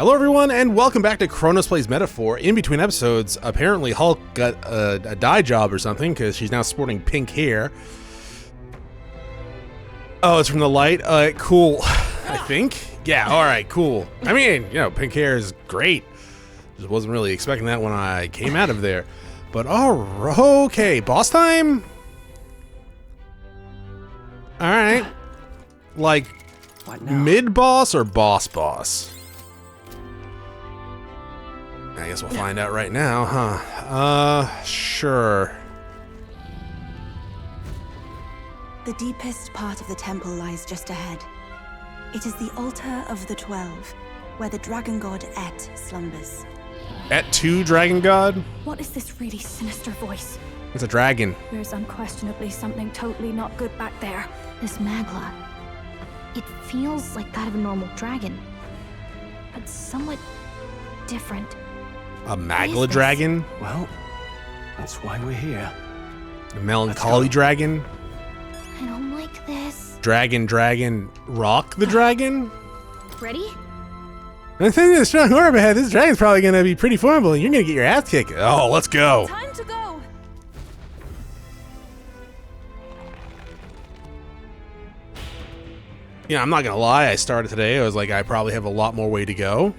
Hello everyone, and welcome back to Chronos Plays Metaphor. In between episodes, apparently Hulk got a dye job or something, because she's now sporting pink hair. Oh, it's from the light? Cool, I think. Yeah, alright, cool. I mean, you know, pink hair is great. Just wasn't really expecting that when I came out of there. But okay, boss time? Alright. Like, mid-boss or boss? I guess we'll find out right now, huh? Sure. The deepest part of the temple lies just ahead. It is the altar of the 12, where the dragon god Et slumbers. Et2 dragon god? What is this really sinister voice? It's a dragon. There's unquestionably something totally not good back there. This magla. It feels like that of a normal dragon, but somewhat different. A magla dragon? Well, that's why we're here. A melancholy dragon? I don't like this. Dragon, rock the dragon? Ready? The thing is, strong orb ahead, this dragon's probably gonna be pretty formidable and you're gonna get your ass kicked. Oh, let's go. Time to go! Yeah, I'm not gonna lie, I started today, I was like, I probably have a lot more way to go.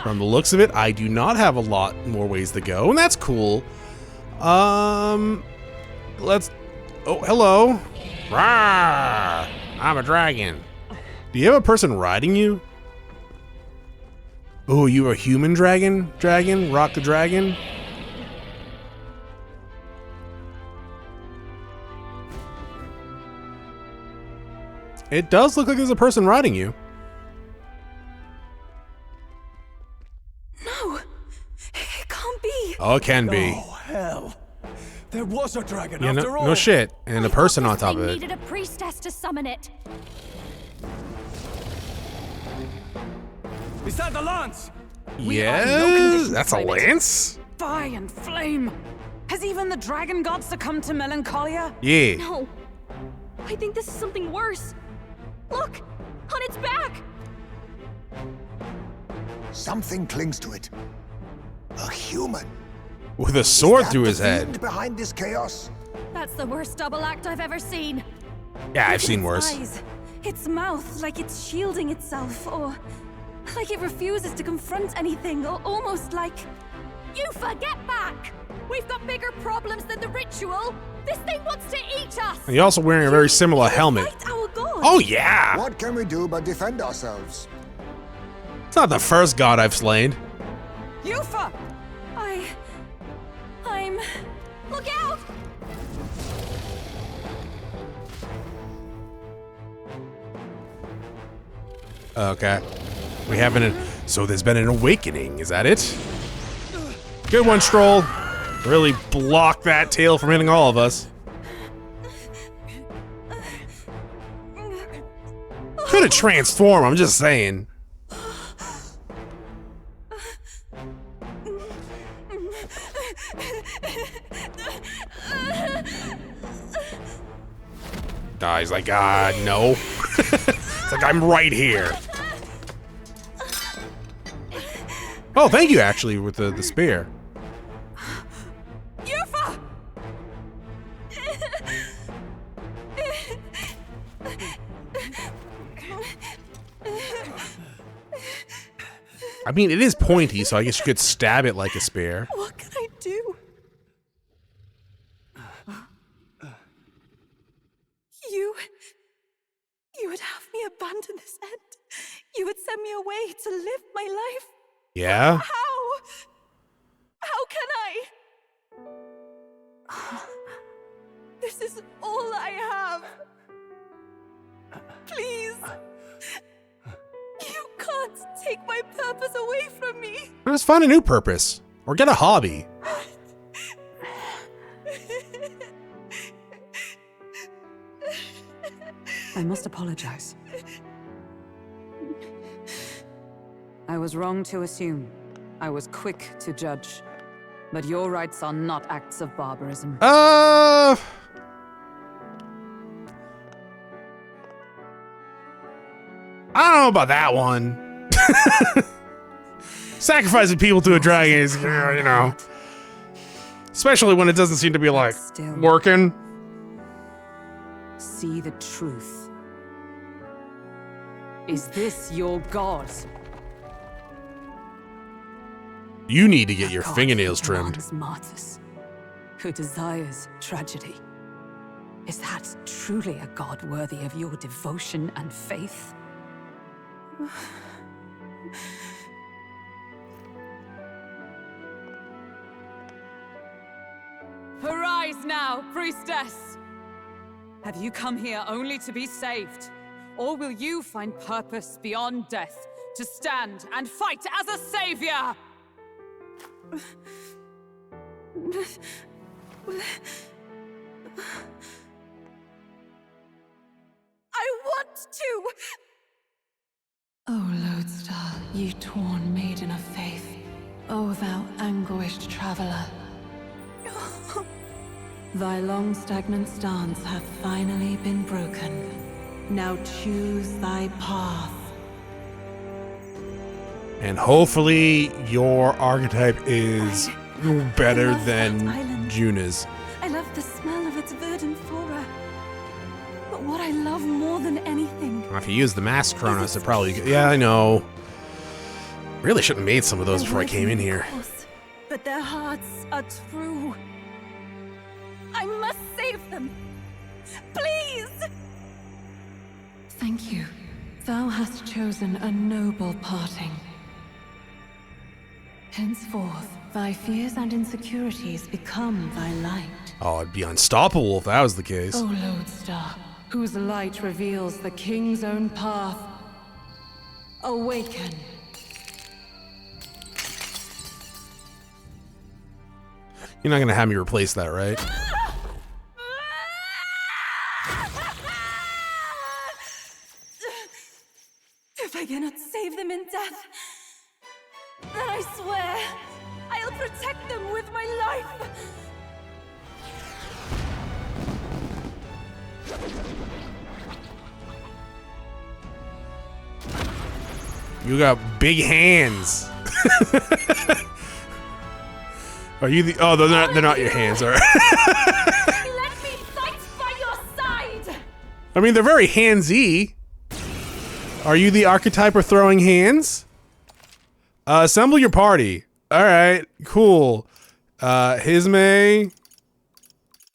From the looks of it, I do not have a lot more ways to go, and that's cool. Let's... Oh, hello. Rawr! I'm a dragon. Do you have a person riding you? Oh, you a human dragon? Rock the dragon? It does look like there's a person riding you. No! It can't be! Oh, it can be. Oh, hell. There was a dragon Yeah, after all. no shit. And a person on top of They it. needed a priestess to summon it. Is that the lance? Yes, that's a lance? Fire and flame! Has even the dragon god succumbed to melancholia? Yeah. No. I think this is something worse. Look! On its back! Something clings to it. A human. With a sword Is that through the his head. fiend behind this chaos? That's the worst double act I've ever seen. Yeah, I've Look at seen its worse. eyes, its mouth, like it's shielding itself, or like it refuses to confront anything, or almost like... Eupha, get back! We've got bigger problems than the ritual. This thing wants to eat us. And you're also wearing a very similar Can we helmet. fight our god? Oh yeah! What can we do but defend ourselves? It's not the first god I've slain. Eupha! I'm... Look out! Okay. We haven't... So there's been an awakening, is that it? Good one, Stroll. Really block that tail from hitting all of us. Could've transformed, I'm just saying. He's like, no. It's like, I'm right here. Oh, thank you, actually, with the spear. Eupha! I mean, it is pointy, so I guess you could stab it like a spear. What can I do? You would have me abandon this end. You would send me away to live my life. Yeah? How can I? This is all I have. Please. You can't take my purpose away from me. Just find a new purpose. Or get a hobby. I must apologize. I was wrong to assume. I was quick to judge. But your rights are not acts of barbarism. I don't know about that one. Sacrificing people to a dragon is, you know, especially when it doesn't seem to be like Still. working. See the truth. Is this your god? You need to get your God fingernails who trimmed. demands martyrs, who desires tragedy. Is that truly a god worthy of your devotion and faith? Arise now, Priestess! Have you come here only to be saved? Or will you find purpose beyond death, to stand and fight as a savior? I want to! O Lodestar, ye torn maiden of faith, O thou anguished traveler. Thy long stagnant stance hath finally been broken. Now choose thy path. And hopefully your archetype is better I love than that island. Juna's. I love the smell of its verdant flora. But what I love more than anything, If you use the mask Chronos, it probably... Yeah, I know. Really shouldn't have made some of those before I came in here. Of course, but their hearts are true. I must save them. Please! Thank you. Thou hast chosen a noble parting. Henceforth, thy fears and insecurities become thy light. Oh, I'd be unstoppable if that was the case. O Lodestar, whose light reveals the king's own path. Awaken. You're not gonna have me replace that, right? If I cannot save them in death, then I swear I'll protect them with my life. You got big hands. Are you the... Oh, they're not your hands, all right. Let me fight by your side. I mean, they're very handsy. Are you the archetype of throwing hands? Assemble your party. All right, cool. Hisme,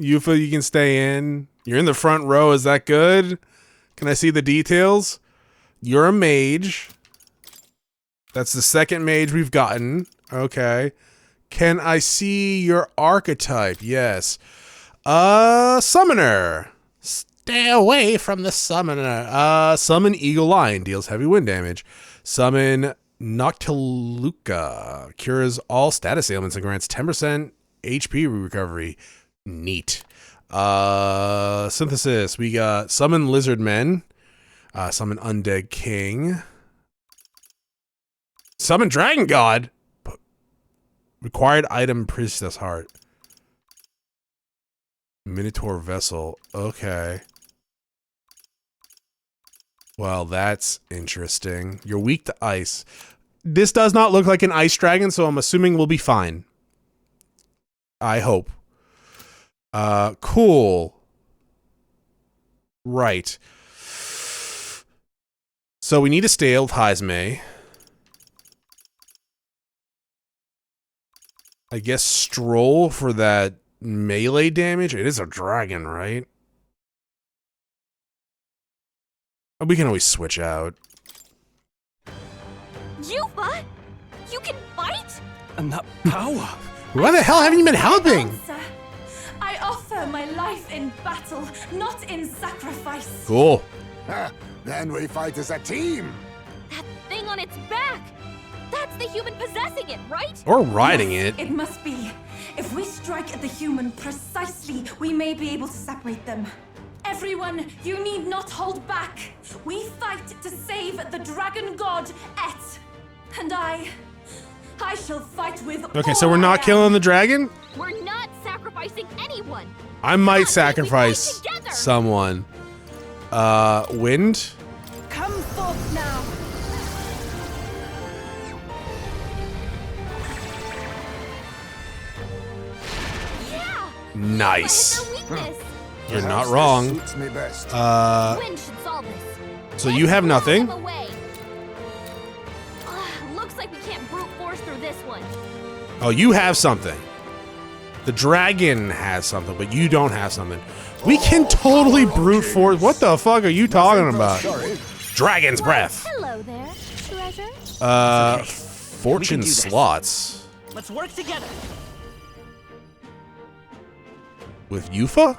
Eupha, you can stay in. You're in the front row. Is that good? Can I see the details? You're a mage. That's the second mage we've gotten. Okay. Can I see your archetype? Yes. Summoner. Stay away from the summoner. Summon Eagle Lion. Deals heavy wind damage. Summon Noctiluca. Cures all status ailments and grants 10% HP recovery. Neat. Synthesis. We got Summon Lizard Men. Summon Undead King. Summon Dragon God. Required item Priestess Heart. Minotaur Vessel. Okay. Well, that's interesting. You're weak to ice. This does not look like an ice dragon, so I'm assuming we'll be fine. I hope. Cool. Right. So we need a stale with Hisme. I guess Stroll for that melee damage. It is a dragon, right? We can always switch out. Eupha? You can fight? And that power! Why the hell haven't you been helping? Answer. I offer my life in battle, not in sacrifice. Cool. Then we fight as a team. That thing on its back! That's the human possessing it, right? Or riding it. It must be. If we strike at the human precisely, we may be able to separate them. Everyone, you need not hold back. We fight to save the dragon god, Et. And I shall fight with Okay, all so we're not I am. killing the dragon? We're not sacrificing anyone. I might Come on, sacrifice we fight together. someone. Wind? Come forth now. Nice. Their weakness. You're not Perhaps this wrong. suits me best. Wind should solve this. So you have Let's blow nothing. them away. Looks like we can't brute force through this one. Oh, you have something. The dragon has something, but you don't have something. We can totally brute force. What the fuck are you talking about? Sorry. Dragon's breath. Hello there, treasure. Fortune this. slots Let's work together. with Eupha.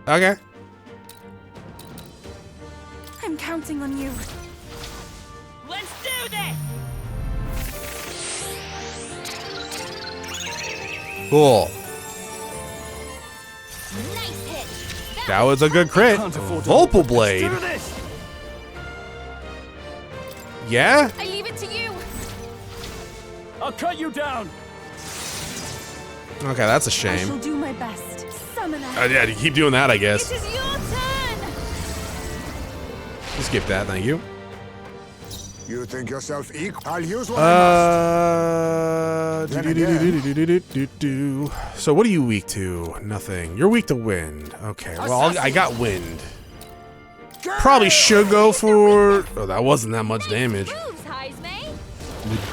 Okay. I'm counting on you. Let's do this. Cool. Nice hit. That was a good crit. Can't afford to- Volpal Let's blade. do this. Yeah. I leave it to you. I'll cut you down. Okay, that's a I shall shame. do my best. Summoner. Yeah, you keep doing that, I It guess. is your turn. Skip that, thank you. You think yourself equal? I'll use what Do-do-do-do-do-do-do-do. So what are you weak to? Nothing. You're weak to wind. Okay, well, I got wind. Probably should go for... Oh, that wasn't that much damage. Moves, Heisme.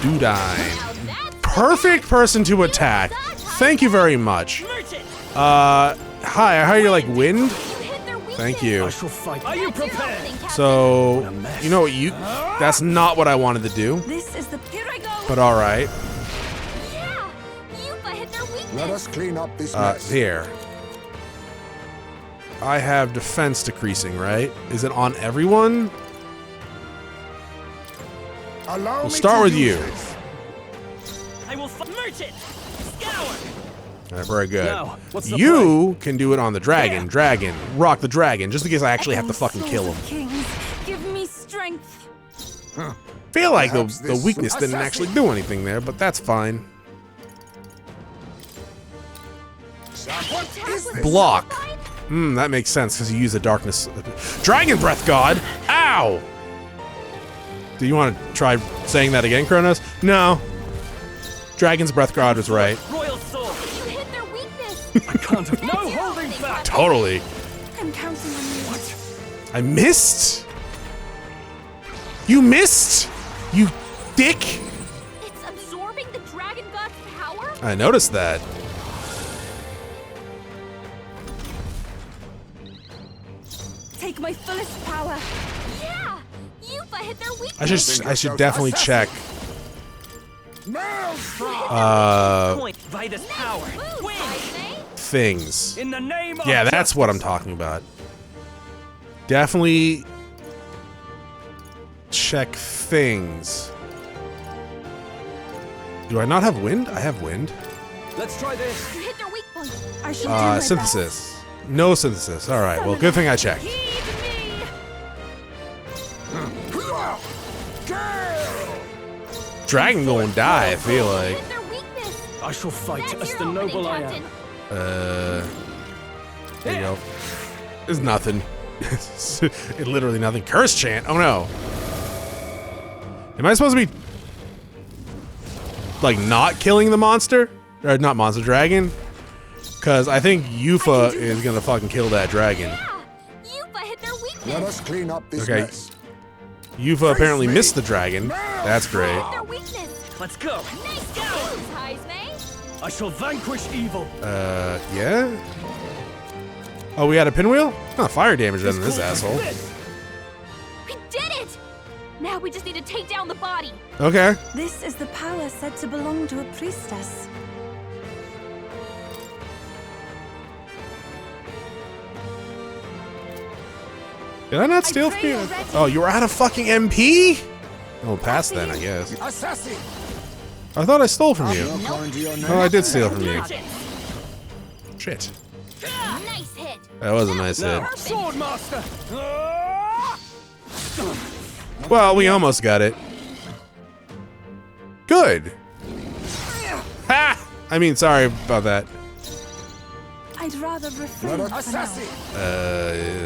Dudine. Now that's Perfect person to attack. Thank you very much. Merchant. Hi, I heard you like wind? you hit their weakness. Thank you. I shall fight. Are you That's your prepared? opening, Captain. So, you know what, that's not what I wanted to do, This is the here I go. but alright. Yeah, Eupha hit their weakness. Let us clean up this mess. Here. I have defense decreasing, right? Is it on everyone? Allow We'll me start to with use you. this. I will merchant. Scour. Alright, very good. Now, what's the You can do it on the dragon. Dragon. Rock the dragon, just in case I actually have to fucking Souls kill of him. Kings, give me strength. Feel like Perhaps the this weakness didn't assassin- actually do anything there, but that's fine. What is this? Block. That makes sense because you use the darkness. Dragon breath god. Ow. Do you want to try saying that again, Chronos? No. Dragon's breath god was right. Royal soul. You hit their weakness. I can't. No holding back. Totally. I'm counting on you. What? I missed. You missed. You dick. It's absorbing the dragon god's power. I noticed that. Take my fullest power. Yeah, Eupha hit their weakness. I should definitely check. Point Vitus power. Moves, Win. Heisme. Things. In the name of Yeah, that's justice. what I'm talking about. Definitely check things. Do I not have wind? I have wind. Let's try this. You hit their weak point. I shall do my best. Synthesis. No synthesis. All right. Well, good thing I checked. Heed me. Dragon gonna die. I feel like. Hit their weakness. I shall fight That's as your the opening, noble I Captain. am. There you go. There's nothing. It literally nothing. Curse chant. Oh no. Am I supposed to be like not killing the monster? Or not monster, dragon? Because I think Eupha is gonna fucking kill that dragon. Yeah, Eupha hit their weakness. Let us clean up this Okay. mess. Eupha apparently missed the dragon. That's great. Hit their weakness. Let's go. Nice moves, Heisme. I shall vanquish evil. Yeah? Oh, we had a pinwheel? Oh, fire damage then this asshole. We did it. Now we just need to take down the body. Okay. This is the power said to belong to a priestess. Did I not steal pray from you? you're ready. Oh, you were out of fucking MP? Oh, pass then, I guess. Assassin! I thought I stole from you. You're calling to your name. Oh, I did steal from you. Merchant. Shit. Nice hit. That was a nice hit. Now, sword master. Well, we almost got it. Good. Ha! I mean, sorry about that. I'd rather refrain Let us for now. assassin!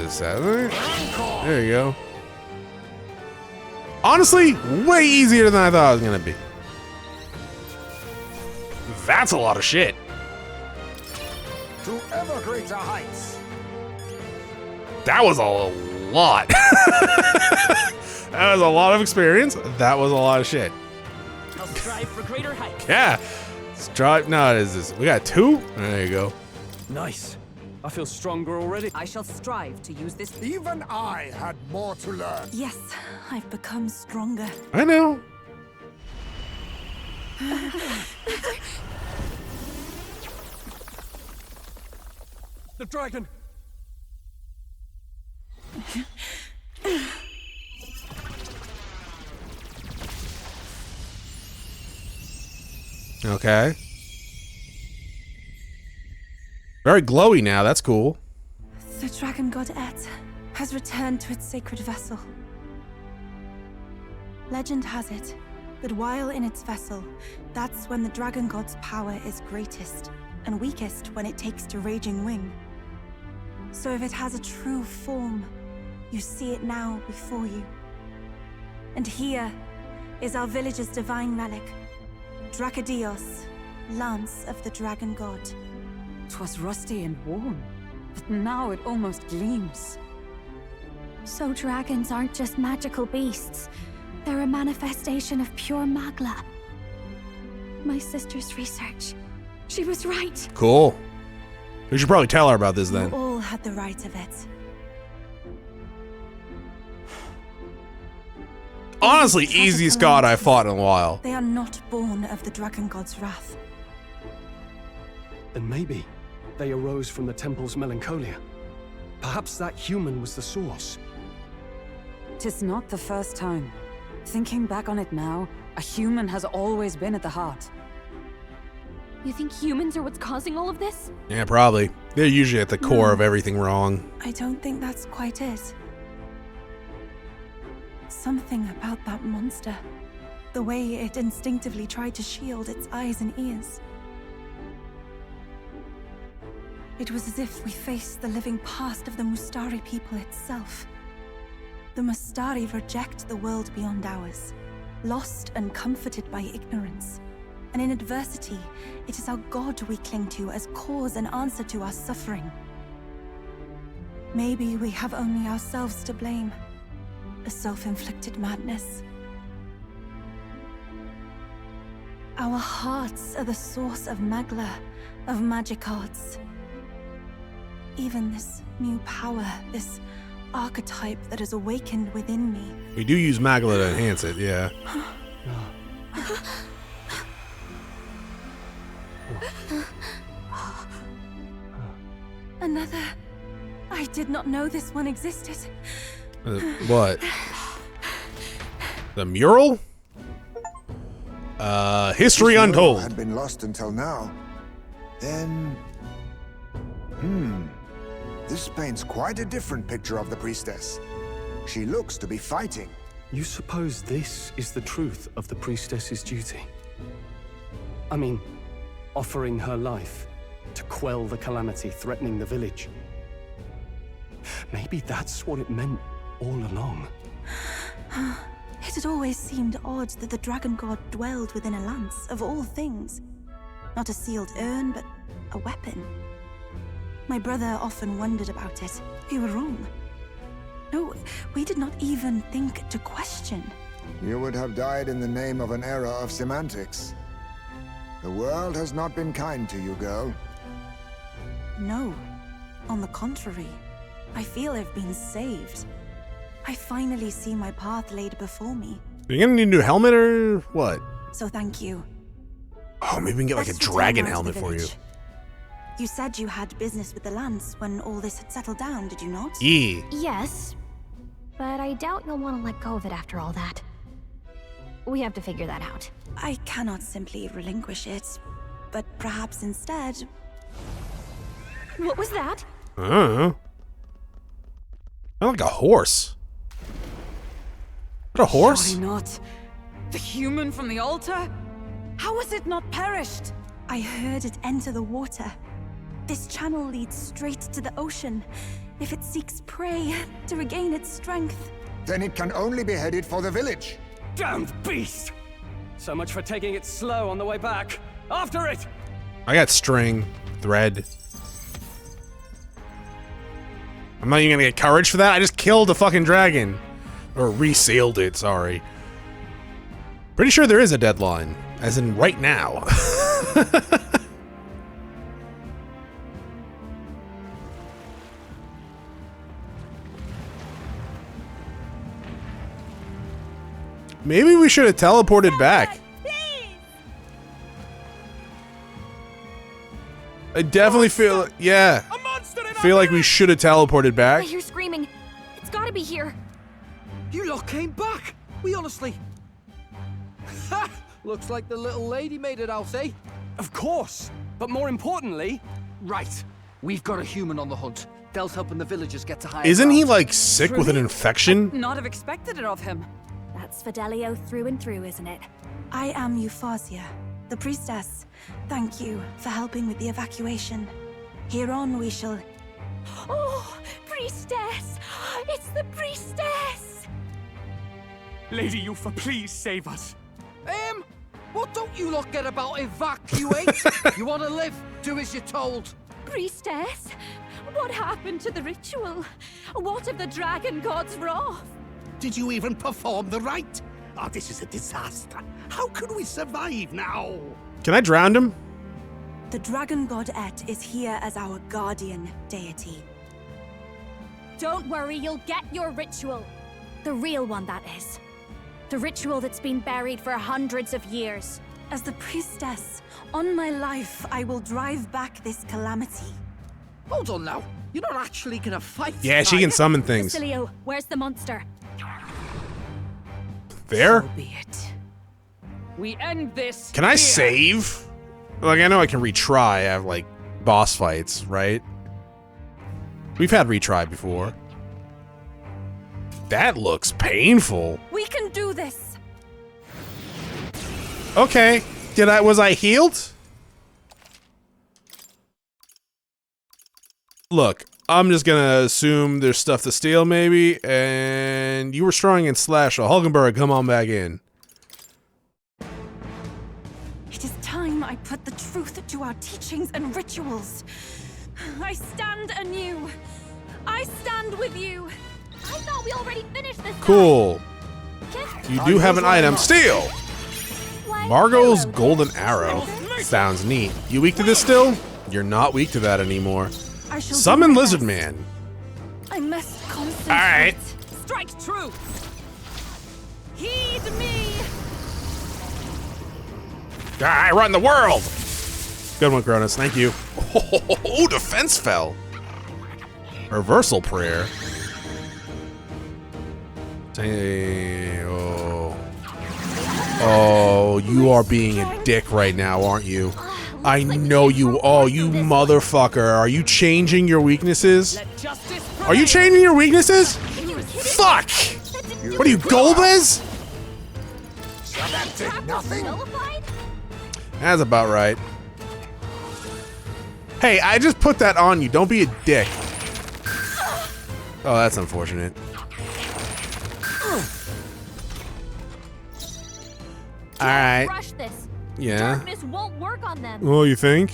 Is that right? There you go. Honestly, way easier than I thought it was gonna be. That's a lot of shit. to ever greater heights. That was a lot. That was a lot of experience. That was a lot of shit. I'll strive for greater heights. Yeah. Strive. No, it is this. We got 2. There you go. Nice. I feel stronger already. I shall strive to use this. Even I had more to learn. Yes, I've become stronger. I know. The dragon. Okay. Very glowy now. That's cool. The dragon god Et has returned to its sacred vessel. Legend has it that while in its vessel, that's when the dragon god's power is greatest and weakest when it takes to raging wing. So if it has a true form, you see it now before you. And here is our village's divine relic, Dracadios, Lance of the Dragon God. 'Twas rusty and worn, but now it almost gleams. So dragons aren't just magical beasts. They're a manifestation of pure magla. My sister's research. She was right. Cool. We should probably tell her about this You then. all had the right of it. Honestly, easiest god I fought in a while. They are not born of the dragon god's wrath. Then maybe they arose from the temple's melancholia. Perhaps that human was the source. 'Tis not the first time. Thinking back on it now, a human has always been at the heart. You think humans are what's causing all of this? Yeah, probably. They're usually at the core of everything wrong. I don't think that's quite it. Something about that monster. The way it instinctively tried to shield its eyes and ears. It was as if we faced the living past of the Mustari people itself. The Mustari reject the world beyond ours, lost and comforted by ignorance. And in adversity, it is our God we cling to as cause and answer to our suffering. Maybe we have only ourselves to blame. A self-inflicted madness. Our hearts are the source of magla, of magic arts. Even this new power, this archetype that has awakened within me. We do use Magla to enhance it, yeah. Another. I did not know this one existed. What? The mural? History This Untold. mural had been lost until now. Then... This paints quite a different picture of the priestess. She looks to be fighting. You suppose this is the truth of the priestess's duty? I mean, offering her life to quell the calamity threatening the village. Maybe that's what it meant all along. It had always seemed odd that the dragon god dwelled within a lance, of all things. Not a sealed urn, but a weapon. My brother often wondered about it. We were wrong. No, we did not even think to question. You would have died in the name of an era of semantics. The world has not been kind to you, girl. No. On the contrary, I feel I've been saved. I finally see my path laid before me. Are you gonna need a new helmet or what? So thank you. Oh, maybe we can get like a Let's return dragon now to helmet the for you. village. You said you had business with the lance when all this had settled down, did you not? Yeah. Yes, but I doubt you'll want to let go of it after all that. We have to figure that out. I cannot simply relinquish it, but perhaps instead... What was that? I don't know. Like a horse. What, a horse? Surely not. The human from the altar? How has it not perished? I heard it enter the water. This channel leads straight to the ocean. If it seeks prey to regain its strength. Then it can only be headed for the village. Damned beast! So much for taking it slow on the way back. After it! I got string, thread. I'm not even gonna get courage for that. I just killed the fucking dragon. Or resealed it, sorry. Pretty sure there is a deadline. As in right now. Maybe we should have teleported back. I definitely feel, yeah. Feel like we should have teleported I back. hear screaming. It's gotta be here. You lot came back. We honestly. Ha! Looks like the little lady made it out, eh? Of course, but more importantly, Right. We've got a human on the hunt. Del's helping the villagers get to higher Isn't he ground. like sick with an infection? Not have expected it of him. That's Fidelio through and through, isn't it? I am Euphazia, the priestess. Thank you for helping with the evacuation. Here on we shall... Oh, priestess! It's the priestess! Lady Eupha, please save us. What don't you lot get about evacuate? You want to live? Do as you're told. Priestess? What happened to the ritual? What of the dragon god's wrath? Did you even perform the rite? Oh, this is a disaster. How could we survive now? Can I drown him? The dragon god Et is here as our guardian deity. Don't worry, you'll get your ritual. The real one, that is. The ritual that's been buried for hundreds of years. As the priestess, on my life, I will drive back this calamity. Hold on now. You're not actually gonna fight. Yeah, she are can you? summon things. Basilio, where's the monster? There? So be it. We end this. Can I here. save? Like, I know I can retry. I have, like, boss fights, right? We've had retry before. That looks painful. We can do this! Okay. Was I healed? Look, I'm just gonna assume there's stuff to steal, maybe, and you were strong in slash, so Hulkenberg, come on back in. It is time I put the truth to our teachings and rituals. I stand anew. I stand with you. I thought we already finished this. Cool. Guy. You do have an item. Steal! Why, Margot's hello, golden arrow. Sounds neat. You weak to this still? You're not weak to that anymore. I shall Summon do my Lizard best. Man. I must concentrate. Alright. Strike true. Heed me. I run the world! Good one, Chronos. Thank you. Oh, defense fell. Reversal prayer. Oh. Oh, you are being a dick right now, aren't you? I know you. Oh, you motherfucker. Are you changing your weaknesses? Let justice Are you prevail. changing your weaknesses? Fuck! What are you, Golbez? That did nothing. Nullified? That's about right. Hey, I just put that on you. Don't be a dick. Oh, that's unfortunate. Alright. Rush this. Yeah. Darkness won't work on them. Oh, you think?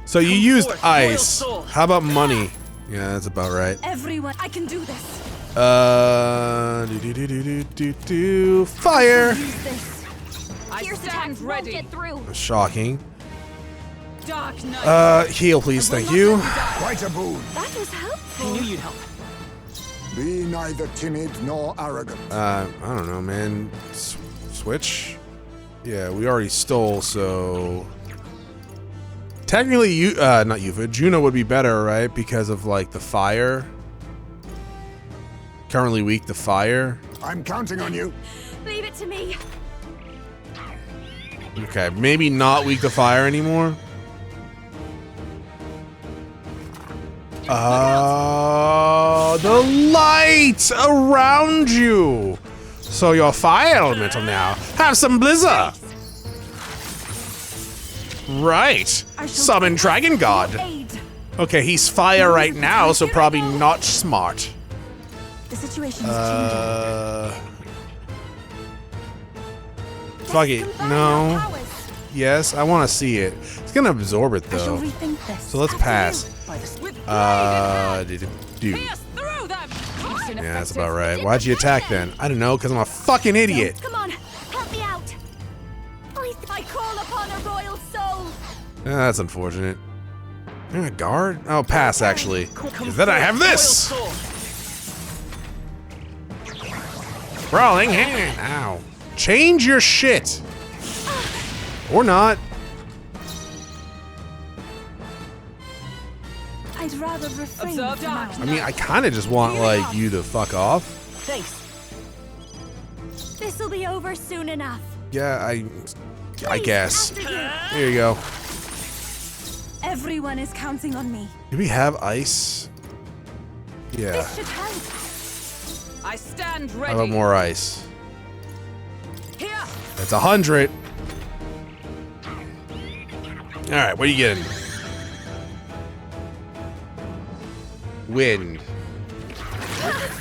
So you used forth, ice. loyal soul. How about money? Yeah, that's about right. Everyone, I can do this. Fire! Use this. I Pierce stand attacks won't ready. get through. Shocking. Dark night. Heal, please. Thank you. Quite a boon. That was I helpful. knew you'd help. Be neither timid nor arrogant. I don't know, man. Switch? Yeah, we already stole, so... Technically, not Eupha, Juno would be better, right? Because of, like, the fire. Currently weak to fire. I'm counting on you. Leave it to me. Okay, maybe not weak to fire anymore. The light around you. So you're fire elemental now. Have some blizzard. Right. Summon Dragon God. Aid. Okay, he's fire right now, so probably not smart. The situation is changing. Fuck it. No. Yes, I want to see it. It's gonna absorb it I shall though. rethink this. So let's pass. With Dude. Pierce through them! Yeah, that's about right. Why'd you attack then? I don't know, because I'm a fucking idiot. Come on, help me out. I call upon a royal soul. Yeah, that's unfortunate. A guard? Oh, pass, actually. Because then I have this! Brawling hand! Ow. Change your shit! Or not. I'd rather refrain Observe for now. dark. I mean, I kind of just want, like, you to fuck off. Thanks. This'll be over soon enough. Yeah, I guess. After you. Here you go. Everyone is counting on me. Do we have ice? Yeah. This should help. I stand How ready. about more ice? Here. That's 100. All right, what are you getting? Wind.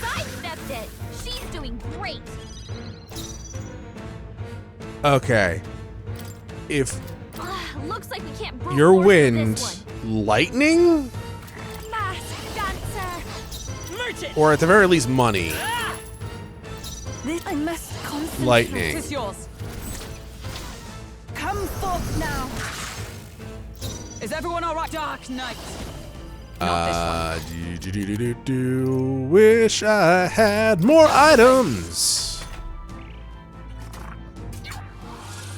Sidestepped it. She's doing great. Okay. If Looks like we can't brute your force wind, this lightning, one. Mask dancer. Merchant. or at the very least money, This I must concentrate. lightning. It's yours. Come forth now. Is everyone all right? Dark Knight. Wish I had more items.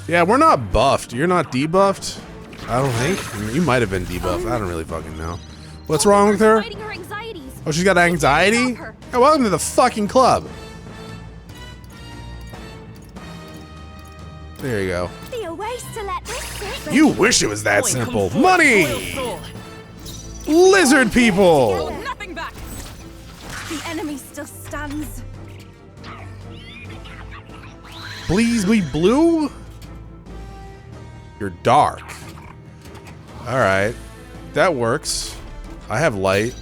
Yeah, we're not buffed. You're not debuffed? I don't think. You might have been debuffed. I don't really fucking know. What's wrong with her? Fighting her anxieties. Oh, she's got anxiety? Stop her. Hey, welcome to the fucking club. There you go. Be a waste to let this sit. You wish it was that simple. Money! Lizard people! Nothing back. The enemy still stands. Please be blue? You're dark. Alright. That works. I have light.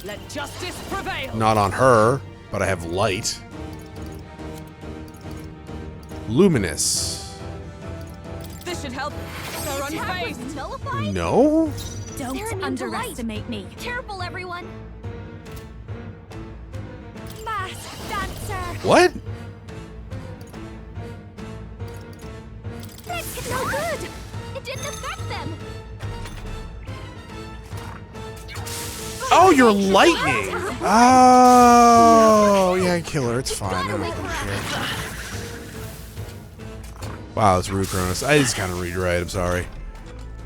Let justice prevail. Not on her, but I have light. Luminous. This should help. They're unfazed. Nullified? No? Don't Don't underestimate me. Careful, everyone. Mask dancer. What? That's no good. It didn't affect them. Oh, you're lightning! Oh, yeah, kill her. It's fine. I don't fucking care. Wow, that's rude, Chronos. I just kind of read right. I'm sorry.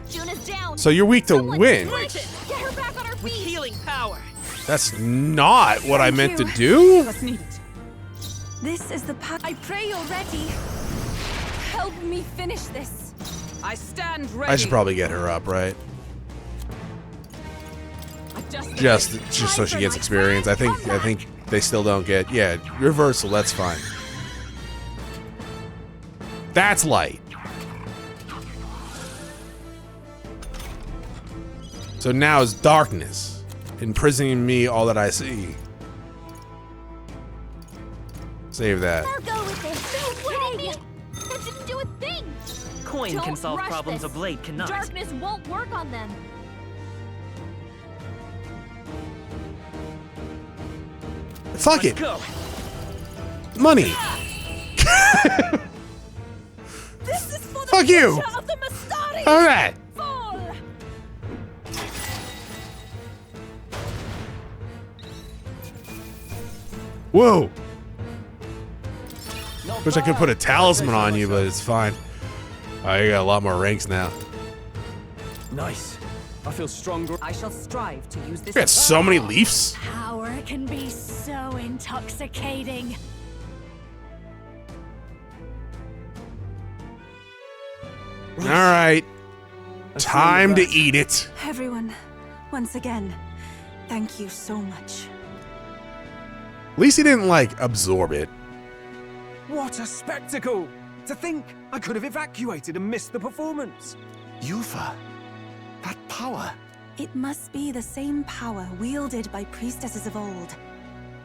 Juna's down. So you're weak to Someone wind. Get her back on her feet. Healing power. That's not what I meant to you. do. What's needed? This is the path. I pray you're ready. Help me finish this. I stand ready. I should probably get her up, right? Just so she gets experience. I think they still don't get. Yeah, reversal. That's fine. That's light. So now is darkness, imprisoning me all that I see. Save that. I'll go with this. No way. That didn't do a thing. Coin Don't can solve rush problems this. a blade cannot. Darkness won't work on them. Fuck it. Go. Money. This is for the Fuck you. future of the Mastari. All right. Fall. Whoa. Wish I could put a talisman on you, but it's fine. I got a lot more ranks now. Nice. I feel stronger. I shall strive to use this. We got so many leaves. Power can be so intoxicating. All right. Time to eat it. Everyone, once again, thank you so much. At least he didn't, like, absorb it. What a spectacle! To think I could have evacuated and missed the performance. Eupha, that power. It must be the same power wielded by priestesses of old.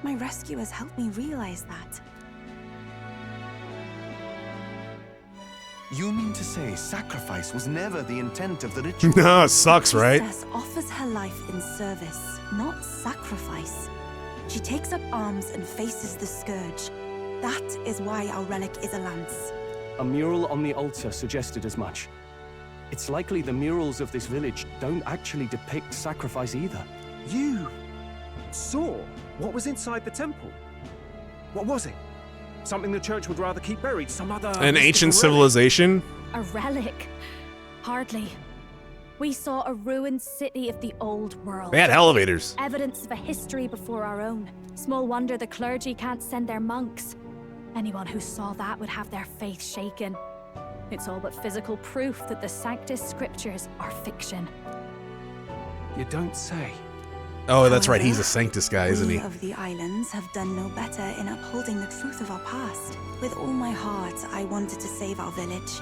My rescuers helped me realize that. You mean to say sacrifice was never the intent of the ritual? No, it sucks, right? Priestess offers her life in service, not sacrifice. She takes up arms and faces the scourge. That is why our relic is a lance. A mural on the altar suggested as much. It's likely the murals of this village don't actually depict sacrifice either. You saw what was inside the temple? What was it? Something the church would rather keep buried? Some other... An ancient relic? civilization? A relic? Hardly. We saw a ruined city of the old world. They had elevators. Evidence of a history before our own. Small wonder the clergy can't send their monks. Anyone who saw that would have their faith shaken. It's all but physical proof that the Sanctus Scriptures are fiction. You don't say. Oh, that's right. He's a Sanctus guy, isn't he? We of the islands have done no better in upholding the truth of our past. With all my heart, I wanted to save our village.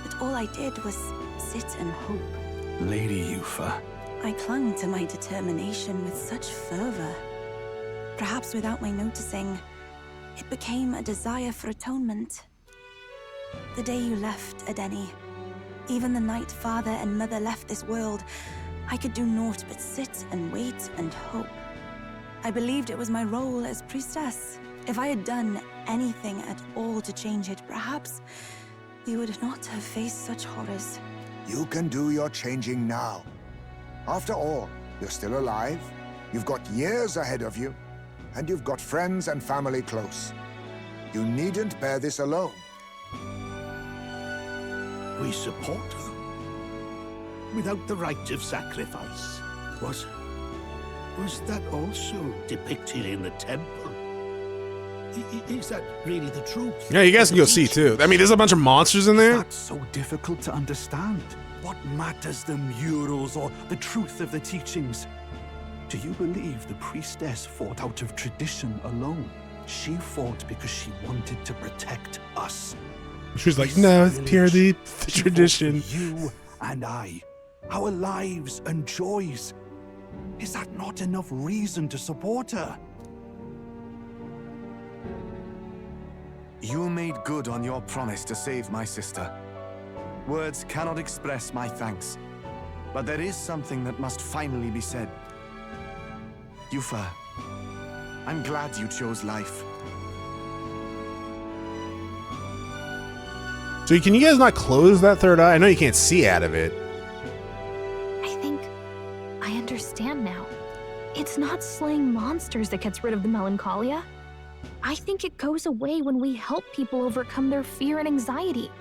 But all I did was sit and hope. Lady Eupha. I clung to my determination with such fervor. Perhaps without my noticing, it became a desire for atonement. The day you left, Adeni, even the night father and mother left this world, I could do naught but sit and wait and hope. I believed it was my role as priestess. If I had done anything at all to change it, perhaps we would not have faced such horrors. You can do your changing now. After all, you're still alive, you've got years ahead of you, and you've got friends and family close. You needn't bear this alone. We support her. Without the rite of sacrifice. Was that also depicted in the temple? Is that really the truth? Yeah, you guys can go see too. I mean, there's a bunch of monsters in there. That's so difficult to understand. What matters, the murals or the truth of the teachings? Do you believe the priestess fought out of tradition alone? She fought because she wanted to protect us. She was like, no, it's purely the tradition. You and I. Our lives and joys. Is that not enough reason to support her? You made good on your promise to save my sister. Words cannot express my thanks. But there is something that must finally be said. Eupha, I'm glad you chose life. So can you guys not close that third eye? I know you can't see out of it. I think I understand now. It's not slaying monsters that gets rid of the melancholia. I think it goes away when we help people overcome their fear and anxiety.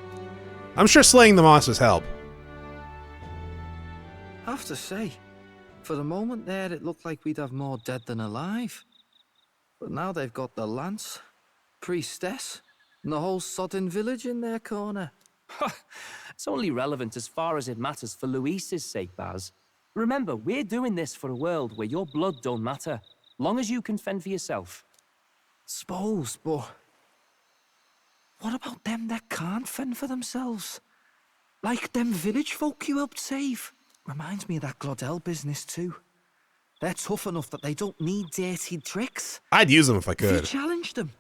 I'm sure slaying the monsters help. I have to say, for the moment there, it looked like we'd have more dead than alive. But now they've got the lance, priestess, and the whole sodden village in their corner. It's only relevant as far as it matters for Luis's sake, Baz. Remember, we're doing this for a world where your blood don't matter, long as you can fend for yourself. Suppose, but what about them that can't fend for themselves? Like them village folk you helped save. Reminds me of that Glodell business too. They're tough enough that they don't need dirty tricks. I'd use them if I If you could. challenged them,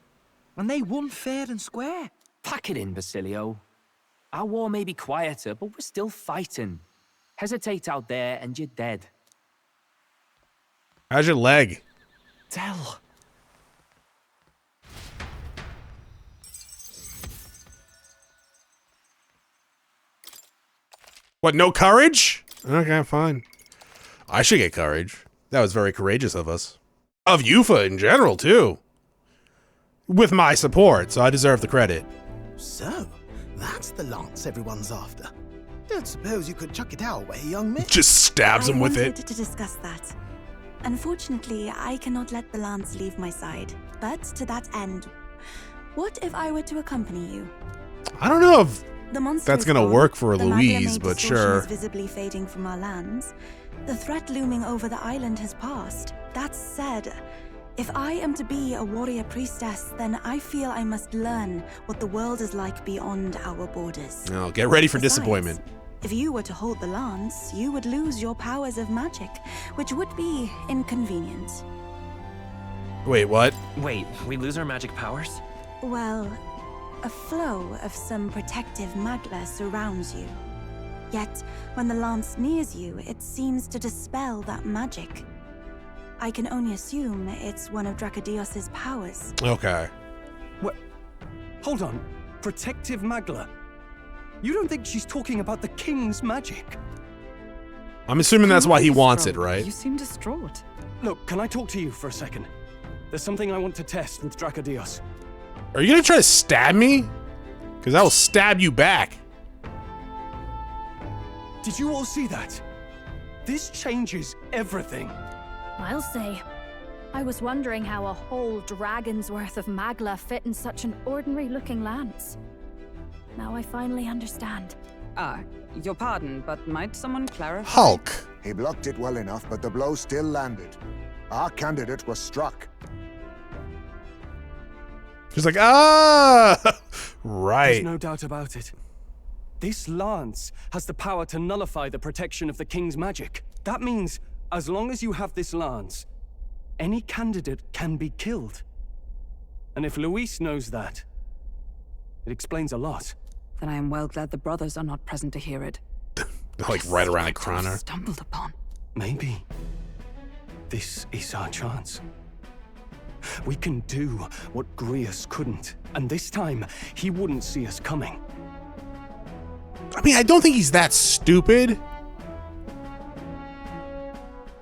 and they won fair and square. Pack it in, Basilio. Our war may be quieter, but we're still fighting. Hesitate out there and you're dead. How's your leg? Tell. What, no courage? Okay, fine. I should get courage. That was very courageous of us. Of Eupha in general, too. With my support, so I deserve the credit. So, that's the lance everyone's after. Don't suppose you could chuck it our way, young miss? Just stabs him with I it. wanted to discuss that. Unfortunately, I cannot let the lance leave my side. But to that end, what if I were to accompany you? I don't know if The monster that's is gonna gone. work for The Louise, Maglemate but distortion sure. is visibly fading from our lands. The threat looming over the island has passed. That said, if I am to be a warrior priestess, then I feel I must learn what the world is like beyond our borders. Oh, get ready for Besides, disappointment. If you were to hold the lance, you would lose your powers of magic, which would be inconvenient. Wait, what? Wait, we lose our magic powers? Well, A flow of some protective magla surrounds you. Yet, when the lance nears you, it seems to dispel that magic. I can only assume it's one of Dracodios's powers. Okay. What? Hold on. Protective magla? You don't think she's talking about the king's magic? I'm assuming that's why he wants it, right? You seem distraught. Look, can I talk to you for a second? There's something I want to test with Dracodios. Are you gonna try to stab me? Because I will stab you back. Did you all see that? This changes everything. I'll say. I was wondering how a whole dragon's worth of magla fit in such an ordinary-looking lance. Now I finally understand. Your pardon, but might someone clarify? Hulk. He blocked it well enough, but the blow still landed. Our candidate was struck. He's like, ah, right. There's no doubt about it. This lance has the power to nullify the protection of the king's magic. That means, as long as you have this lance, any candidate can be killed. And if Luis knows that, it explains a lot. Then I am well glad the brothers are not present to hear it. Like right around the corner. Stumbled upon. Maybe this is our chance. We can do what Grius couldn't, and this time he wouldn't see us coming. I mean, I don't think he's that stupid.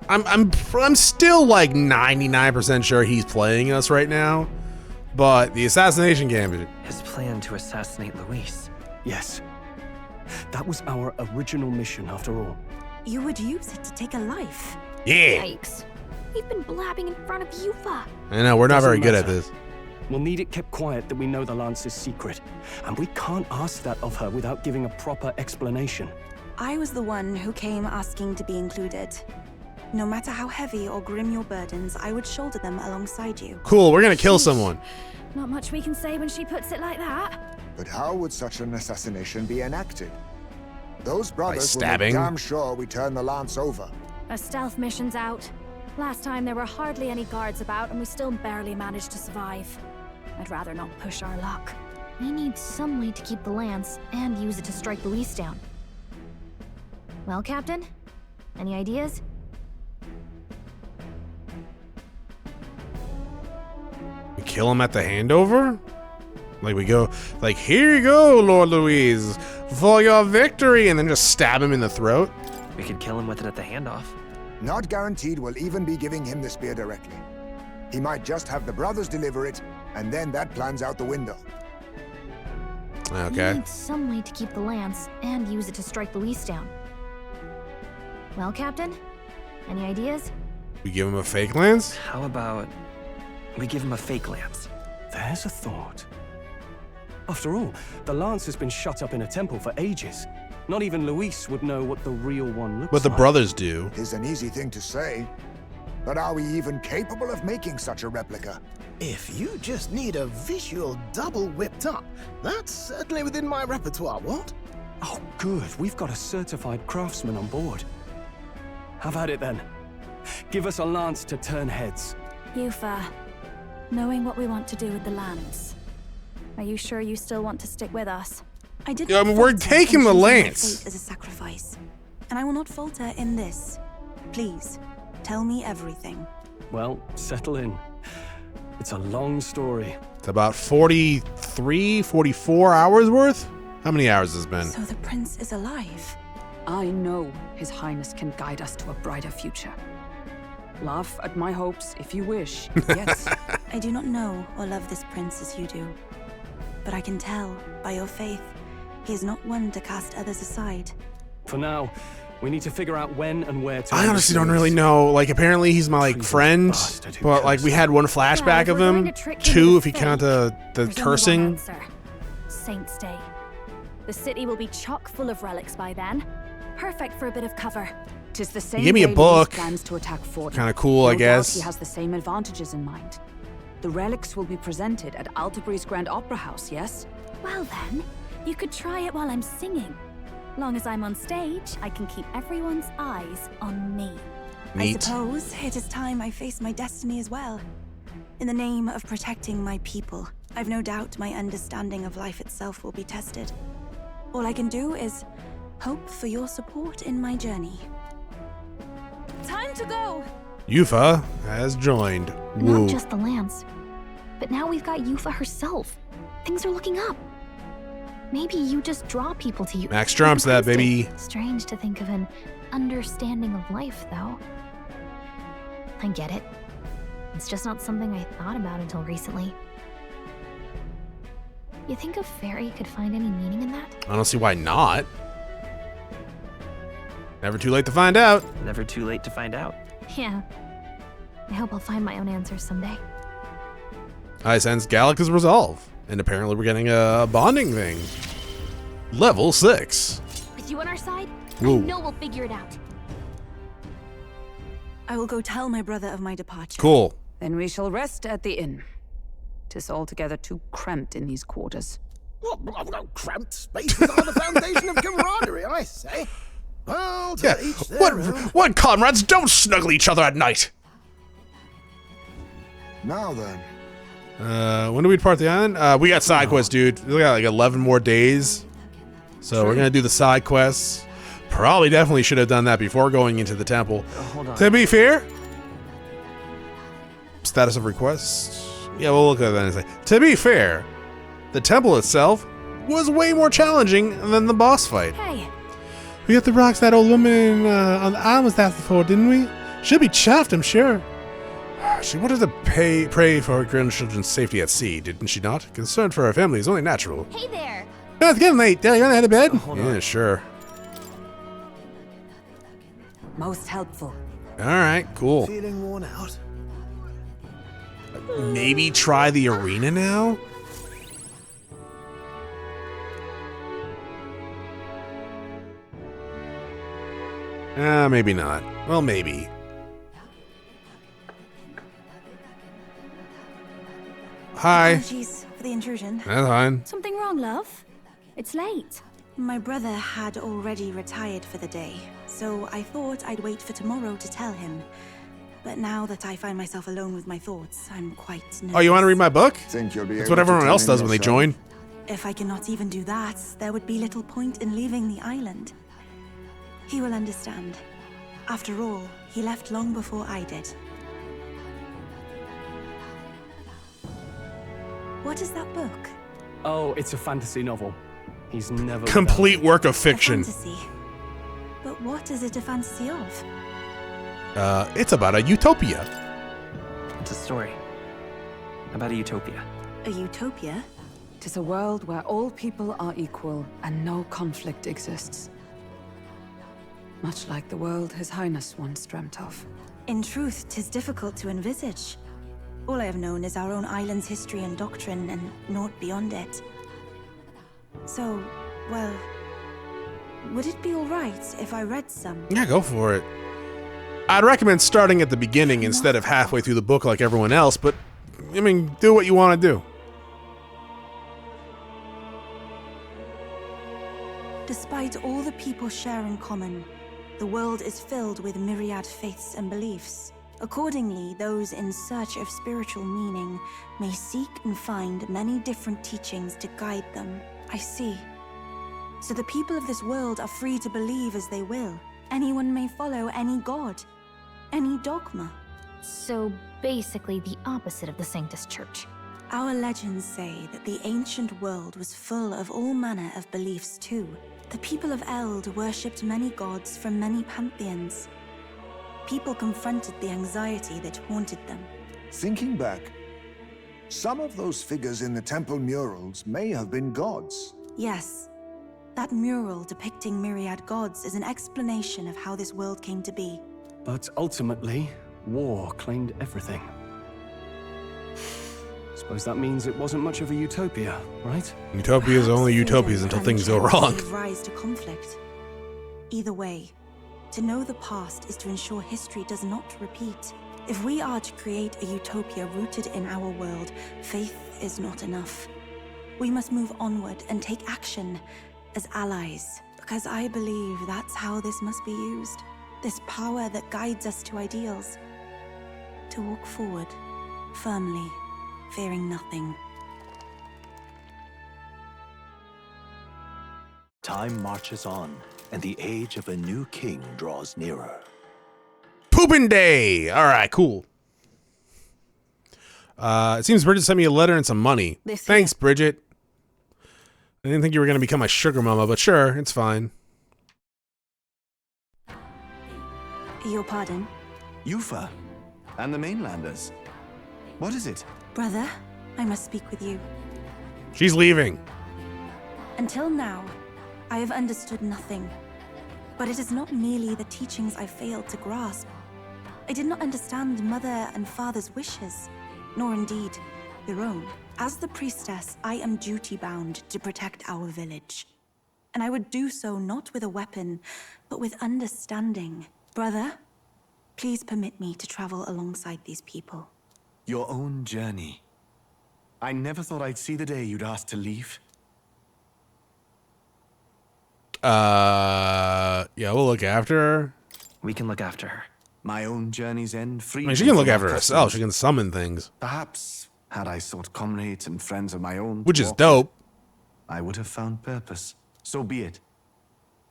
I'm still like 99% sure he's playing us right now, but the assassination gambit. His plan to assassinate Luis. Yes. That was our original mission, after all. You would use it to take a life. Yeah. Yikes. We've been blabbing in front of Eupha. I know, we're not very good at matter. this. We'll need it kept quiet that we know the Lance's secret, and we can't ask that of her without giving a proper explanation. I was the one who came asking to be included. No matter how heavy or grim your burdens, I would shoulder them alongside you. Cool, we're gonna kill someone. Not much we can say when she puts it like that. But how would such an assassination be enacted? Those brothers will stabbing? make damn sure we turn the lance over. A stealth mission's out. Last time there were hardly any guards about and we still barely managed to survive. I'd rather not push our luck. We need some way to keep the lance and use it to strike Luis down. Well, Captain? Any ideas? We kill him at the handover? Like we go, like, here you go, Lord Luis, for your victory, and then just stab him in the throat? We could kill him with it at the handoff. Not guaranteed we'll even be giving him the spear directly. He might just have the brothers deliver it, and then that plan's out the window. Okay. We need some way to keep the lance and use it to strike Luis down. Well, Captain? Any ideas? We give him a fake lance? How about we give him a fake lance? There's a thought. After all, the lance has been shut up in a temple for ages. Not even Luis would know what the real one looks But the like. brothers do. It is an easy thing to say, but are we even capable of making such a replica? If you just need a visual double whipped up, that's certainly within my repertoire, what? Oh, good. We've got a certified craftsman on board. Have at it then. Give us a lance to turn heads. Eupha, knowing what we want to do with the lance, are you sure you still want to stick with us? I didn't Yeah, I mean, we're falter taking in the choosing my lance. fate as a sacrifice, and I will not falter in this. Please, tell me everything. Well, settle in. It's a long story. It's about 43, 44 hours worth? How many hours has it been? So the prince is alive. I know His Highness can guide us to a brighter future. Laugh at my hopes if you wish, yes. I do not know or love this prince as you do, but I can tell by your faith he is not one to cast others aside. For now, we need to figure out when and where to... I honestly don't really know. Like, apparently he's my, like, friend, but, like, we had one flashback of him. Two, if you count the cursing. Saint's Day. The city will be chock full of relics by then. Perfect for a bit of cover. 'Tis the same Give me a way book. Luis plans to attack Fort. Kinda cool, I No doubt guess. He has the same advantages in mind. The relics will be presented at Altabri's Grand Opera House, yes? Well then, you could try it while I'm singing. Long as I'm on stage, I can keep everyone's eyes on me. I suppose it is time I face my destiny as well. In the name of protecting my people, I've no doubt my understanding of life itself will be tested. All I can do is hope for your support in my journey. Time to go! Eupha has joined. Woo. Not just the lance, but now we've got Eupha herself. Things are looking up. Maybe you just draw people to you. Max trumps that, baby. Strange to think of an understanding of life, though. I get it. It's just not something I thought about until recently. You think a fairy could find any meaning in that? I don't see why not. Never too late to find out. Never too late to find out. Yeah. I hope I'll find my own answers someday. I sense Gallica's resolve. And apparently we're getting a bonding thing. Level 6. With you on our side, Whoa. I know we'll figure it out. I will go tell my brother of my departure. Cool. Then we shall rest at the inn. 'Tis altogether too cramped in these quarters. Cramped spaces are the foundation of camaraderie, I say. Well, to Yeah. each their own. What comrades don't snuggle each other at night? Now then. When do we depart the island? We got side quests, dude. We got like 11 more days. So we're gonna do the side quests. Probably definitely should have done that before going into the temple. Hold on. To be fair, status of requests. Yeah, we'll look at that in a second. To be fair, the temple itself was way more challenging than the boss fight. Hey, We got the rocks that old woman on the island was after for, didn't we? She'll be chuffed, I'm sure. She wanted to pray for her grandchildren's safety at sea, didn't she not? Concern for her family is only natural. Hey there! Oh, it's getting late. Dad, you wanna head to bed? Hold on. Yeah, sure. Most helpful. Alright, cool. Feeling worn out? Maybe try the arena now? Maybe not. Well, maybe. Hi. apologies for the intrusion. That's fine. Something wrong, love? It's late. My brother had already retired for the day, so I thought I'd wait for tomorrow to tell him. But now that I find myself alone with my thoughts, I'm quite nervous. Oh, you want to read my book? Think you'll be That's able what to everyone tell else him does when they yourself? join. If I cannot even do that, there would be little point in leaving the island. He will understand. After all, he left long before I did. What is that book? Oh, it's a fantasy novel. He's never Complete work of fiction. A fantasy. But what is it a fantasy of? It's about a utopia. It's a story about a utopia. A utopia? 'Tis a world where all people are equal and no conflict exists. Much like the world His Highness once dreamt of. In truth, 'tis difficult to envisage. All I have known is our own island's history and doctrine, and naught beyond it. So, well, would it be alright if I read some? Yeah, go for it. I'd recommend starting at the beginning instead of halfway through the book like everyone else, but, I mean, do what you want to do. Despite all the people share in common, the world is filled with myriad faiths and beliefs. Accordingly, those in search of spiritual meaning may seek and find many different teachings to guide them. I see. So the people of this world are free to believe as they will. Anyone may follow any god, any dogma. So basically the opposite of the Sanctus Church. Our legends say that the ancient world was full of all manner of beliefs too. The people of Eld worshipped many gods from many pantheons. People confronted the anxiety that haunted them. Thinking back, some of those figures in the temple murals may have been gods. Yes, that mural depicting myriad gods is an explanation of how this world came to be. But ultimately, war claimed everything. Suppose that means it wasn't much of a utopia, right? Utopias are only Perhaps utopias freedom until and things go chance wrong. gave rise to conflict. Either way, to know the past is to ensure history does not repeat. If we are to create a utopia rooted in our world, faith is not enough. We must move onward and take action as allies, because I believe that's how this must be used. This power that guides us to ideals. To walk forward, firmly, fearing nothing. Time marches on, and the age of a new king draws nearer. Poopin' day! Alright, cool. It seems Bridget sent me a letter and some money. Thanks, Bridget. I didn't think you were going to become my sugar mama, but sure, it's fine. Your pardon? Eupha, and the mainlanders. What is it? Brother, I must speak with you. She's leaving. Until now, I have understood nothing. But it is not merely the teachings I failed to grasp. I did not understand Mother and Father's wishes, nor indeed your own. As the priestess, I am duty-bound to protect our village. And I would do so not with a weapon, but with understanding. Brother, please permit me to travel alongside these people. Your own journey. I never thought I'd see the day you'd ask to leave. Yeah, we'll look after her. We can look after her. My own journey's end, free. I mean, she can look after herself. She can summon things. Perhaps, had I sought comrades and friends of my own, which is dope, I would have found purpose. So be it.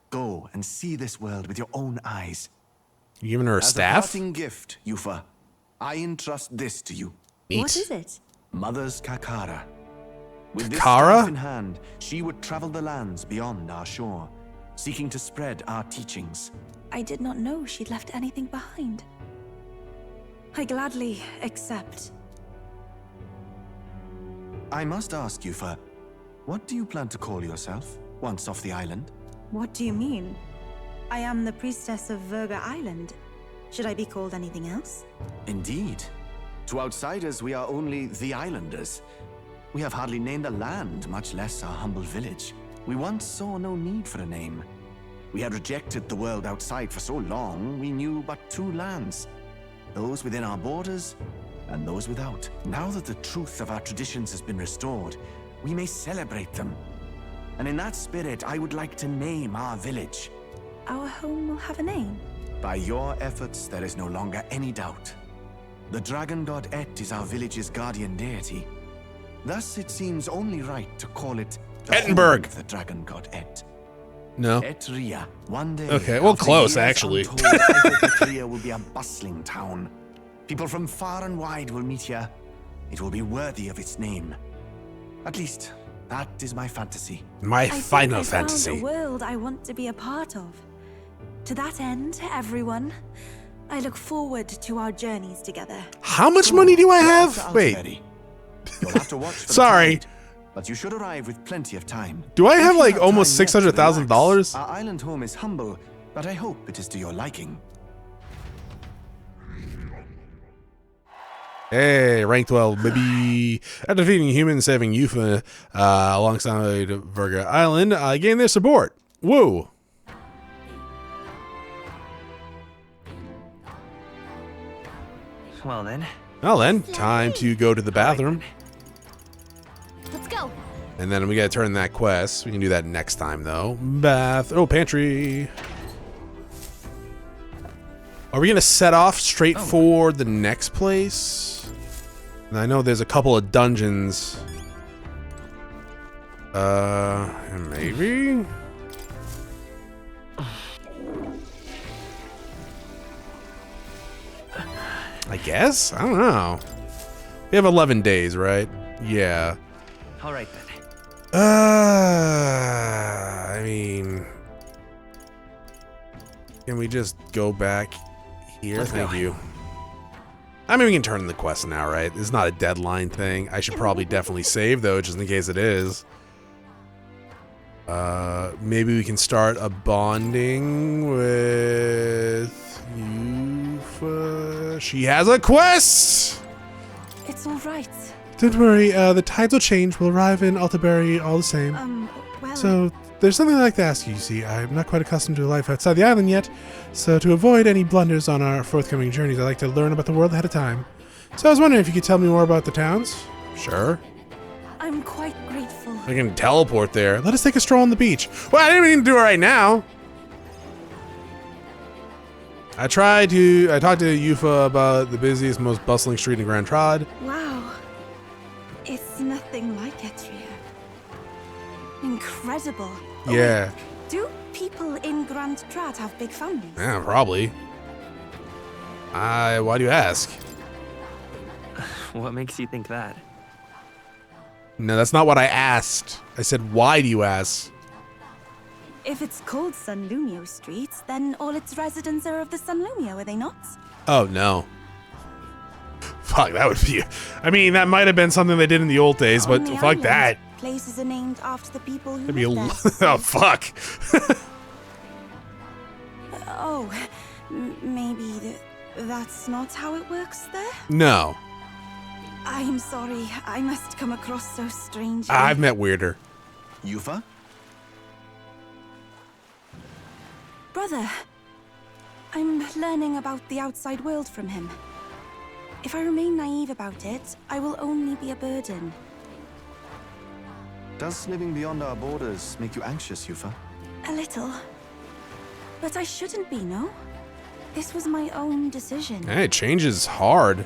Go and see this world with your own eyes. You giving her a staff? As a parting gift, Eupha, I entrust this to you. Neat. What is it? Mother's Kakara. With this Kakara? staff in hand, she would travel the lands beyond our shore, seeking to spread our teachings. I did not know she'd left anything behind. I gladly accept. I must ask, Eupha, what do you plan to call yourself once off the island? What do you mean? I am the priestess of Virga Island. Should I be called anything else? Indeed. To outsiders, we are only the islanders. We have hardly named the land, much less our humble village. We once saw no need for a name. We had rejected the world outside for so long, we knew but two lands. Those within our borders, and those without. Now that the truth of our traditions has been restored, we may celebrate them. And in that spirit, I would like to name our village. Our home will have a name? By your efforts, there is no longer any doubt. The dragon god Et is our village's guardian deity. Thus, it seems only right to call it the Ettenberg. home of the dragon god Et. No. Etria. One day. Okay, well, after close, years actually. untold, Etria will be a bustling town. People from far and wide will meet here. It will be worthy of its name. At least, that is my fantasy. My final I fantasy. found a world I want to be a part of. To that end, everyone, I look forward to our journeys together. How much money do I have? Wait. You'll have to watch for the Sorry. tide, but you should arrive with plenty of time. Do I have If you like time almost left to $600,000? relax, Our island home is humble, but I hope it is to your liking. Hey, rank 12, baby. After defeating humans, saving Eupha alongside Virga Island, I gained their support. Woo. Well then, time to go to the bathroom. Let's go. And then we gotta turn in that quest. We can do that next time, though. Pantry. Are we gonna set off straight for the next place? And I know there's a couple of dungeons. Maybe? I guess? I don't know. We have 11 days, right? Yeah. all right then. I mean, can we just go back here? Thank you. I mean, we can turn in the quest now, right? It's not a deadline thing. I should probably definitely save, though, just in case it is. Maybe we can start a bonding with Eupha. She has a quest! It's all right. Don't worry, the tides will change. We'll arrive in Altaberry all the same. Well... So, there's something I'd like to ask you. You see, I'm not quite accustomed to life outside the island yet, so to avoid any blunders on our forthcoming journeys, I like to learn about the world ahead of time. So I was wondering if you could tell me more about the towns? Sure. I'm quite grateful. I can teleport there. Let us take a stroll on the beach. Well, I didn't mean to do it right now. I talked to Eupha about the busiest, most bustling street in Grand Trod. Wow. It's nothing like Etria. incredible. Yeah. Do people in Grand Trad have big families? Yeah, probably. Why do you ask? What makes you think that? No, that's not what I asked. I said, why do you ask? If it's called San Lumio Street, then all its residents are of the San Lumio, are they not? Oh, no. Fuck, that would be... I mean, that might have been something they did in the old days, but On the fuck island, that. Places are named after the people who That'd be a... live there. Oh, fuck. Oh, maybe that's not how it works there? No. I'm sorry, I must come across so strangely. I've met weirder. Eupha? Brother, I'm learning about the outside world from him. If I remain naive about it, I will only be a burden. Does living beyond our borders make you anxious, Eupha? A little. But I shouldn't be, no? This was my own decision. Hey, change is hard.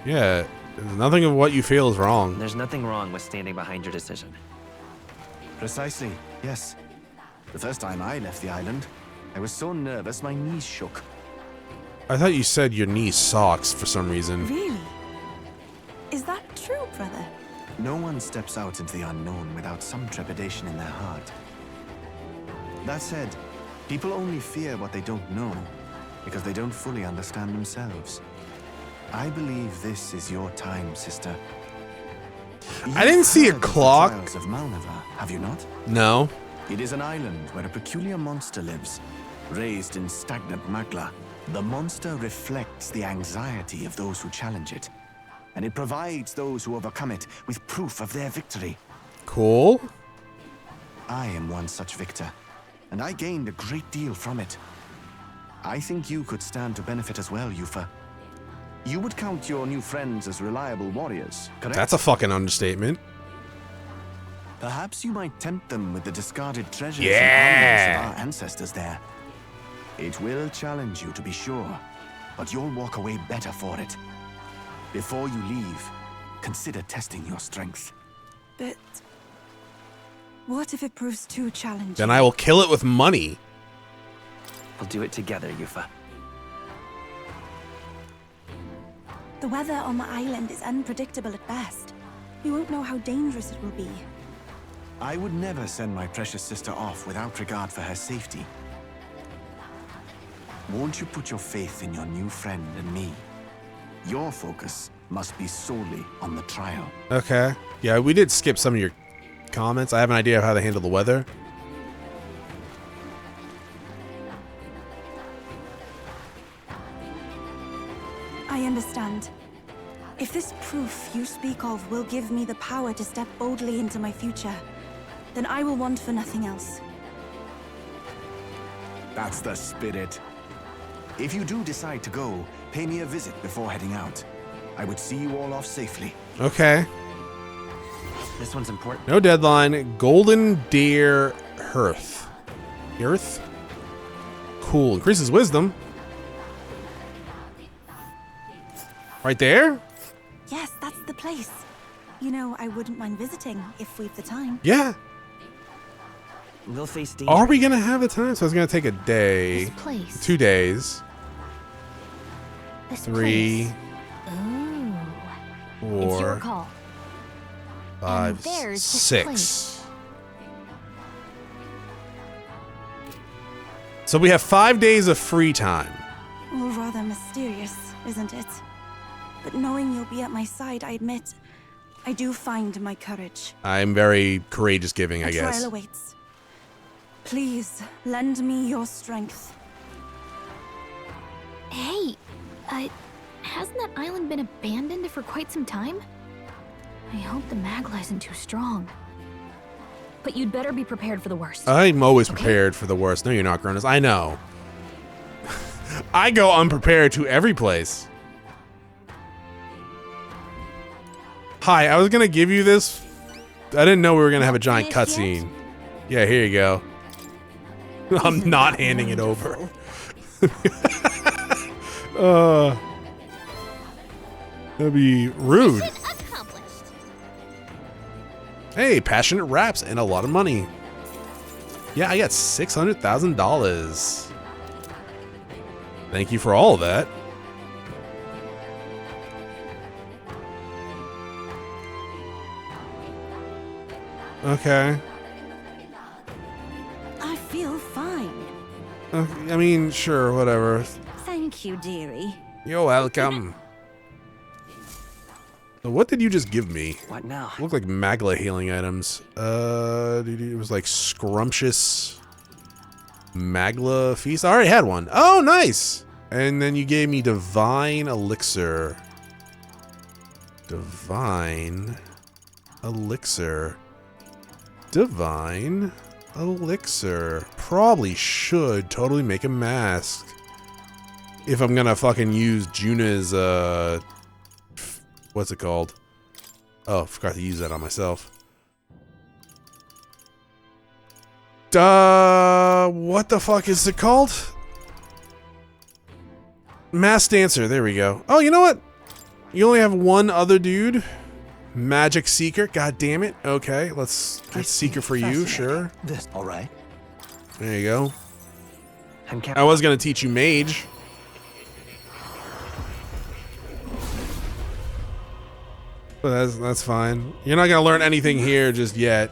Yeah, nothing of what you feel is wrong. There's nothing wrong with standing behind your decision. Precisely, yes. The first time I left the island, I was so nervous my knees shook. I thought you said your knee sucks for some reason. Really? Is that true, brother? No one steps out into the unknown without some trepidation in their heart. That said, people only fear what they don't know because they don't fully understand themselves. I believe this is your time, sister. I didn't see a You've heard of the clock. Trials of Malneva, have you not? No. It is an island where a peculiar monster lives, raised in stagnant magma. The monster reflects the anxiety of those who challenge it, and it provides those who overcome it with proof of their victory. Cool. I am one such victor, and I gained a great deal from it. I think you could stand to benefit as well, Eupha. You would count your new friends as reliable warriors, correct? That's a fucking understatement. Perhaps you might tempt them with the discarded treasures Yeah. and armaments of our ancestors there. It will challenge you, to be sure, but you'll walk away better for it. Before you leave, consider testing your strength. But what if it proves too challenging? Then I will kill it with money. We'll do it together, Eupha. The weather on the island is unpredictable at best. We won't know how dangerous it will be. I would never send my precious sister off without regard for her safety. Won't you put your faith in your new friend and me? Your focus must be solely on the trial. Okay. Yeah, we did skip some of your comments. I have an idea of how they handle the weather. I understand. If this proof you speak of will give me the power to step boldly into my future, then I will want for nothing else. That's the spirit. If you do decide to go, pay me a visit before heading out. I would see you all off safely. Okay. This one's important. No deadline. Golden Deer Hearth. Earth? Cool. Increases wisdom. Right there? Yes, that's the place. You know, I wouldn't mind visiting if we've the time. Yeah. We'll face danger. Are we going to have the time? So it's going to take a day. This place. 2 days. This 3. place. Ooh. It's your 4. call. 5. there's this 6. place. So we have 5 days of free time. Well, rather mysterious, isn't it? But knowing you'll be at my side, I admit, I do find my courage. I'm very courageous giving, I A guess. trial awaits. Please, lend me your strength. Hey, hasn't that island been abandoned for quite some time? I hope the Magla isn't too strong. But you'd better be prepared for the worst. I'm always Okay? prepared for the worst. No, you're not, Chronos. I know. I go unprepared to every place. Hi, I was gonna give you this. I didn't know we were gonna have a giant Finished yet? cutscene. Yeah, here you go. I'm Isn't not that handing it over. wonderful? That'd be rude. Mission accomplished. Hey, passionate raps and a lot of money. Yeah, I got $600,000. Thank you for all of that. Okay. I feel fine. I mean, sure, whatever. Thank you, dearie. You're welcome. So what did you just give me? What now? Look like Magla healing items. It was like scrumptious Magla feast. I already had one. Oh, nice. And then you gave me divine elixir. Divine elixir. Divine elixir. Probably should totally make a mask. If I'm gonna fucking use Juna's, what's it called? Oh, forgot to use that on myself. What the fuck is it called? Mass Dancer, there we go. Oh, you know what? You only have one other dude. Magic Seeker, god damn it. Okay, let's get Seeker for you, sure. This, all right. There you go. I was gonna teach you Mage. But that's fine. You're not gonna learn anything here just yet.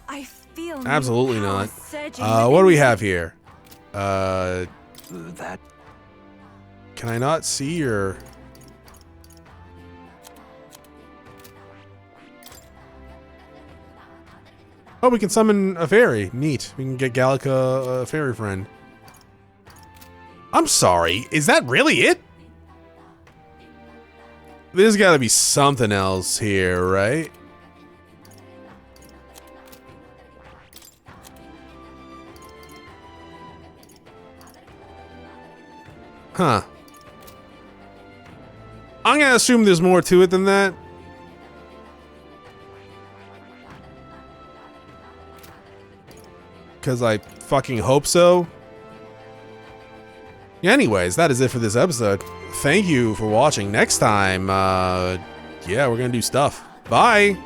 I feel Absolutely not. What do we have here? That. Can I not see your? Oh, we can summon a fairy. Neat. We can get Gallica a fairy friend. I'm sorry. Is that really it? There's got to be something else here, right? Huh. I'm gonna assume there's more to it than that. Because I fucking hope so. Anyways, that is it for this episode. Thank you for watching. Next time, yeah, we're gonna do stuff. Bye!